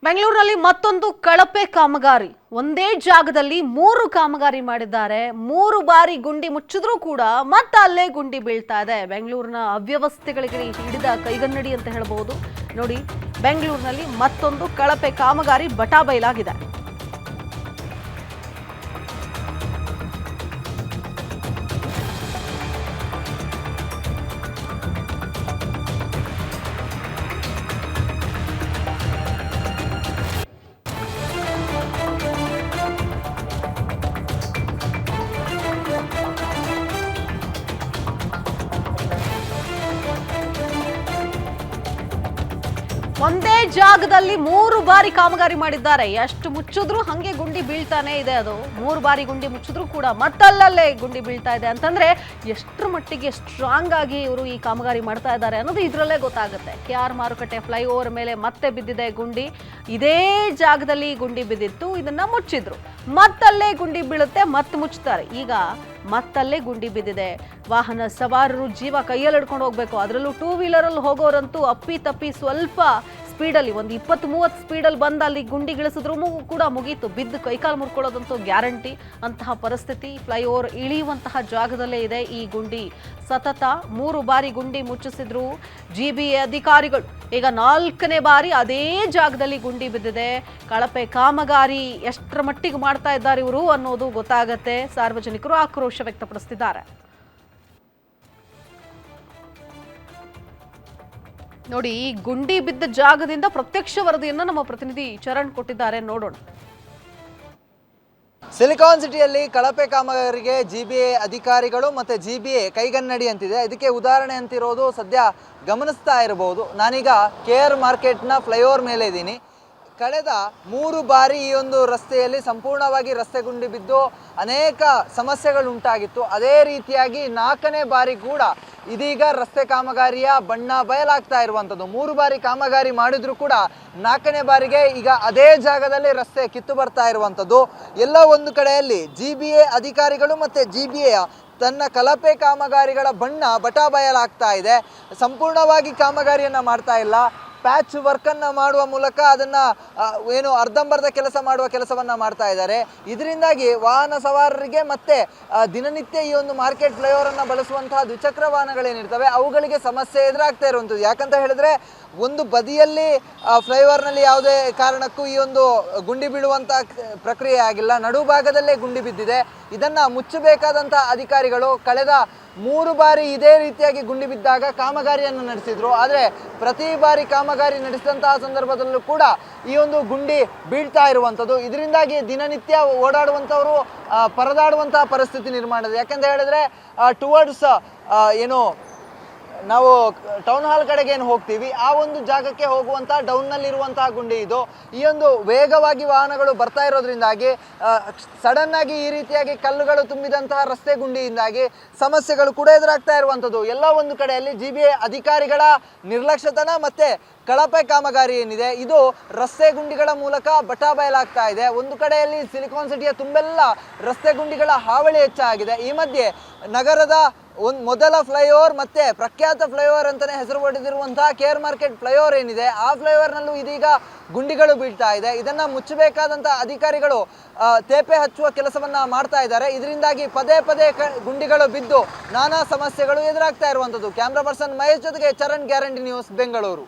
ಬೆಂಗಳೂರಿನಲ್ಲಿ ಮತ್ತೊಂದು ಕಳಪೆ ಕಾಮಗಾರಿ. ಒಂದೇ ಜಾಗದಲ್ಲಿ 3 ಕಾಮಗಾರಿ ಮಾಡಿದ್ದಾರೆ. 3 ಬಾರಿ ಗುಂಡಿ ಮುಚ್ಚಿದ್ರೂ ಕೂಡ ಮತ್ತೆ ಅಲ್ಲೇ ಗುಂಡಿ ಬೀಳ್ತಾ ಇದೆ. ಬೆಂಗಳೂರಿನ ಅವ್ಯವಸ್ಥೆಗಳಿಗೆ ಹಿಡಿದ ಕೈಗನ್ನಡಿ ಅಂತ ಹೇಳಬಹುದು. ನೋಡಿ, ಬೆಂಗಳೂರಿನಲ್ಲಿ ಮತ್ತೊಂದು ಕಳಪೆ ಕಾಮಗಾರಿ ಬಟಾಬೈಲಾಗಿದೆ. ಒಂದೇ ಜಾಗದಲ್ಲಿ 3 ಬಾರಿ ಕಾಮಗಾರಿ ಮಾಡಿದ್ದಾರೆ. ಎಷ್ಟು ಮುಚ್ಚಿದ್ರು ಹಂಗೆ ಗುಂಡಿ ಬೀಳ್ತಾನೆ ಇದೆ. ಅದು 3 ಬಾರಿ ಗುಂಡಿ ಮುಚ್ಚಿದ್ರು ಕೂಡ ಮತ್ತಲ್ಲೇ ಗುಂಡಿ ಬೀಳ್ತಾ ಇದೆ ಅಂತಂದ್ರೆ ಎಷ್ಟರ ಮಟ್ಟಿಗೆ ಸ್ಟ್ರಾಂಗ್ ಆಗಿ ಇವರು ಈ ಕಾಮಗಾರಿ ಮಾಡ್ತಾ ಇದ್ದಾರೆ ಅನ್ನೋದು ಇದರಲ್ಲೇ ಗೊತ್ತಾಗುತ್ತೆ. KR ಮಾರುಕಟ್ಟೆ ಫ್ಲೈಓವರ್ ಮೇಲೆ ಮತ್ತೆ ಬಿದ್ದಿದೆ ಗುಂಡಿ. ಇದೇ ಜಾಗದಲ್ಲಿ ಗುಂಡಿ ಬಿದ್ದಿತ್ತು, ಇದನ್ನ ಮುಚ್ಚಿದ್ರು. ಮತ್ತಲ್ಲೇ ಗುಂಡಿ ಬೀಳುತ್ತೆ, ಮತ್ತೆ ಮುಚ್ತಾರೆ. ಈಗ ಮತ್ತಲ್ಲೇ ಗುಂಡಿ ಬಿದ್ದಿದೆ. ವಾಹನ ಸವಾರರು ಜೀವ ಕೈಯಲ್ಲಿ ಹಿಡ್ಕೊಂಡು ಹೋಗ್ಬೇಕು. ಅದರಲ್ಲೂ 2 ವೀಲರಲ್ಲಿ ಹೋಗೋರಂತೂ ಅಪ್ಪಿ ತಪ್ಪಿ ಸ್ವಲ್ಪ ಸ್ಪೀಡಲ್ಲಿ ಒಂದು 20-30 ಸ್ಪೀಡಲ್ಲಿ ಬಂದು ಅಲ್ಲಿ ಗುಂಡಿಗಿಳಿಸಿದ್ರು ಕೂಡ ಮುಗೀತು. ಬಿದ್ದು ಕೈಕಾಲು ಮುರ್ಕೊಳ್ಳೋದಂತೂ ಗ್ಯಾರಂಟಿ. ಅಂತಹ ಪರಿಸ್ಥಿತಿ ಫ್ಲೈಓವರ್ ಇಳಿಯುವಂತಹ ಜಾಗದಲ್ಲೇ ಇದೆ ಈ ಗುಂಡಿ. ಸತತ 3 ಬಾರಿ ಗುಂಡಿ ಮುಚ್ಚಿಸಿದ್ರು GBA ಅಧಿಕಾರಿಗಳು. ಈಗ 4ನೇ ಬಾರಿ ಅದೇ ಜಾಗದಲ್ಲಿ ಗುಂಡಿ ಬಿದ್ದಿದೆ. ಕಳಪೆ ಕಾಮಗಾರಿ ಎಷ್ಟರ ಮಟ್ಟಿಗೆ ಮಾಡ್ತಾ ಇದ್ದಾರೆ ಇವರು ಅನ್ನೋದು ಗೊತ್ತಾಗತ್ತೆ. ಸಾರ್ವಜನಿಕರು ಆಕ್ರೋಶ ವ್ಯಕ್ತಪಡಿಸುತ್ತಿದ್ದಾರೆ. ನೋಡಿ, ಈ ಗುಂಡಿ ಬಿದ್ದ ಜಾಗದಿಂದ ಪ್ರತ್ಯಕ್ಷ ವರದಿಯನ್ನ ನಮ್ಮ ಪ್ರತಿನಿಧಿ ಚರಣ್ ಕೊಟ್ಟಿದ್ದಾರೆ, ನೋಡೋಣ. ಸಿಲಿಕಾನ್ ಸಿಟಿಯಲ್ಲಿ ಕಳಪೆ ಕಾಮಗಾರಿಗೆ GBA ಅಧಿಕಾರಿಗಳು ಮತ್ತು GBA ಕೈಗನ್ನಡಿ ಅಂತಿದೆ. ಇದಕ್ಕೆ ಉದಾಹರಣೆ ಅಂತಿರೋದು ಸದ್ಯ ಗಮನಿಸ್ತಾ ಇರಬಹುದು. ನಾನೀಗ KR ಮಾರ್ಕೆಟ್ನ ಫ್ಲೈಓವರ್ ಮೇಲೆ ಇದ್ದೀನಿ. ಕಳೆದ 3 ಬಾರಿ ಈ ಒಂದು ರಸ್ತೆಯಲ್ಲಿ ಸಂಪೂರ್ಣವಾಗಿ ರಸ್ತೆ ಗುಂಡಿ ಬಿದ್ದು ಅನೇಕ ಸಮಸ್ಯೆಗಳು ಉಂಟಾಗಿತ್ತು. ಅದೇ ರೀತಿಯಾಗಿ 4ನೇ ಬಾರಿ ಕೂಡ ಇದೀಗ ರಸ್ತೆ ಕಾಮಗಾರಿಯ ಬಣ್ಣ ಬಯಲಾಗ್ತಾ ಇರುವಂಥದ್ದು. 3 ಬಾರಿ ಕಾಮಗಾರಿ ಮಾಡಿದ್ರು ಕೂಡ 4ನೇ ಬಾರಿಗೆ ಈಗ ಅದೇ ಜಾಗದಲ್ಲಿ ರಸ್ತೆ ಕಿತ್ತು ಬರ್ತಾ ಇರುವಂಥದ್ದು. ಎಲ್ಲ ಒಂದು ಕಡೆಯಲ್ಲಿ GBA ಅಧಿಕಾರಿಗಳು ಮತ್ತು GBA ತನ್ನ ಕಳಪೆ ಕಾಮಗಾರಿಗಳ ಬಣ್ಣ ಬಟಾಬಯಲಾಗ್ತಾ ಇದೆ. ಸಂಪೂರ್ಣವಾಗಿ ಕಾಮಗಾರಿಯನ್ನು ಮಾಡ್ತಾ ಇಲ್ಲ. ಪ್ಯಾಚ್ ವರ್ಕನ್ನು ಮಾಡುವ ಮೂಲಕ ಅದನ್ನು ಅರ್ಧಂಬರ್ಧ ಕೆಲಸ ಮಾಡುವ ಕೆಲಸವನ್ನು ಮಾಡ್ತಾ ಇದ್ದಾರೆ. ಇದರಿಂದಾಗಿ ವಾಹನ ಸವಾರರಿಗೆ ಮತ್ತು ದಿನನಿತ್ಯ ಈ ಒಂದು ಮಾರ್ಕೆಟ್ ಫ್ಲೈಓವರನ್ನು ಬಳಸುವಂತಹ ದ್ವಿಚಕ್ರ ವಾಹನಗಳೇನಿರ್ತವೆ ಅವುಗಳಿಗೆ ಸಮಸ್ಯೆ ಎದುರಾಗ್ತಾ ಇರುವಂಥದ್ದು. ಯಾಕಂತ ಹೇಳಿದ್ರೆ ಒಂದು ಬದಿಯಲ್ಲಿ ಫ್ಲೈಓವರ್ನಲ್ಲಿ ಯಾವುದೇ ಕಾರಣಕ್ಕೂ ಈ ಒಂದು ಗುಂಡಿ ಬೀಳುವಂಥ ಪ್ರಕ್ರಿಯೆ ಆಗಿಲ್ಲ. ನಡುಭಾಗದಲ್ಲೇ ಗುಂಡಿ ಬಿದ್ದಿದೆ. ಇದನ್ನು ಮುಚ್ಚಬೇಕಾದಂಥ ಅಧಿಕಾರಿಗಳು ಕಳೆದ 3 ಬಾರಿ ಇದೇ ರೀತಿಯಾಗಿ ಗುಂಡಿ ಬಿದ್ದಾಗ ಕಾಮಗಾರಿಯನ್ನು ನಡೆಸಿದ್ರು. ಆದರೆ ಪ್ರತಿ ಬಾರಿ ಕಾಮಗಾರಿ ನಡೆಸಿದಂತಹ ಸಂದರ್ಭದಲ್ಲೂ ಕೂಡ ಈ ಒಂದು ಗುಂಡಿ ಬೀಳ್ತಾ ಇರುವಂಥದ್ದು. ಇದರಿಂದಾಗಿ ದಿನನಿತ್ಯ ಓಡಾಡುವಂಥವರು ಪರದಾಡುವಂತಹ ಪರಿಸ್ಥಿತಿ ನಿರ್ಮಾಣ ಇದೆ. ಯಾಕೆಂತ ಹೇಳಿದ್ರೆ ಟುವರ್ಡ್ಸ್ ನಾವು ಟೌನ್ ಹಾಲ್ ಕಡೆಗೆ ಏನು ಹೋಗ್ತೀವಿ ಆ ಒಂದು ಜಾಗಕ್ಕೆ ಹೋಗುವಂಥ ಡೌನ್ನಲ್ಲಿರುವಂತಹ ಗುಂಡಿ ಇದು. ಈ ಒಂದು ವೇಗವಾಗಿ ವಾಹನಗಳು ಬರ್ತಾ ಇರೋದ್ರಿಂದಾಗಿ ಸಡನ್ನಾಗಿ ಈ ರೀತಿಯಾಗಿ ಕಲ್ಲುಗಳು ತುಂಬಿದಂತಹ ರಸ್ತೆ ಗುಂಡಿಯಿಂದಾಗಿ ಸಮಸ್ಯೆಗಳು ಕೂಡ ಎದುರಾಗ್ತಾ ಇರುವಂಥದ್ದು. ಎಲ್ಲ ಒಂದು ಕಡೆಯಲ್ಲಿ GBA ಅಧಿಕಾರಿಗಳ ನಿರ್ಲಕ್ಷ್ಯತನ ಮತ್ತು ಕಳಪೆ ಕಾಮಗಾರಿ ಏನಿದೆ ಇದು ರಸ್ತೆ ಗುಂಡಿಗಳ ಮೂಲಕ ಬಟಾಬಯಲಾಗ್ತಾ ಇದೆ. ಒಂದು ಕಡೆಯಲ್ಲಿ ಸಿಲಿಕಾನ್ ಸಿಟಿಯ ತುಂಬೆಲ್ಲ ರಸ್ತೆ ಗುಂಡಿಗಳ ಹಾವಳಿ ಹೆಚ್ಚಾಗಿದೆ. ಈ ಮಧ್ಯೆ ನಗರದ ಮೊದಲ ಫ್ಲೈಓವರ್ ಮತ್ತೆ ಪ್ರಖ್ಯಾತ ಫ್ಲೈಓವರ್ ಅಂತಾನೆ ಹೆಸರು ಪಡೆದಿರುವಂತಹ KR ಮಾರ್ಕೆಟ್ ಫ್ಲೈಓವರ್ ಏನಿದೆ ಆ ಫ್ಲೈಓವರ್ನಲ್ಲೂ ಇದೀಗ ಗುಂಡಿಗಳು ಬೀಳ್ತಾ ಇದೆ. ಇದನ್ನ ಮುಚ್ಚಬೇಕಾದಂತಹ ಅಧಿಕಾರಿಗಳು ತೇಪೆ ಹಚ್ಚುವ ಕೆಲಸವನ್ನ ಮಾಡ್ತಾ ಇದ್ದಾರೆ. ಇದರಿಂದಾಗಿ ಪದೇ ಪದೇ ಗುಂಡಿಗಳು ಬಿದ್ದು ನಾನಾ ಸಮಸ್ಯೆಗಳು ಎದುರಾಗ್ತಾ ಇರುವಂಥದ್ದು. ಕ್ಯಾಮ್ರಾ ಪರ್ಸನ್ ಮಹೇಶ್ ಜೊತೆಗೆ ಚರಣ್, ಗ್ಯಾರಂಟಿ ನ್ಯೂಸ್, ಬೆಂಗಳೂರು.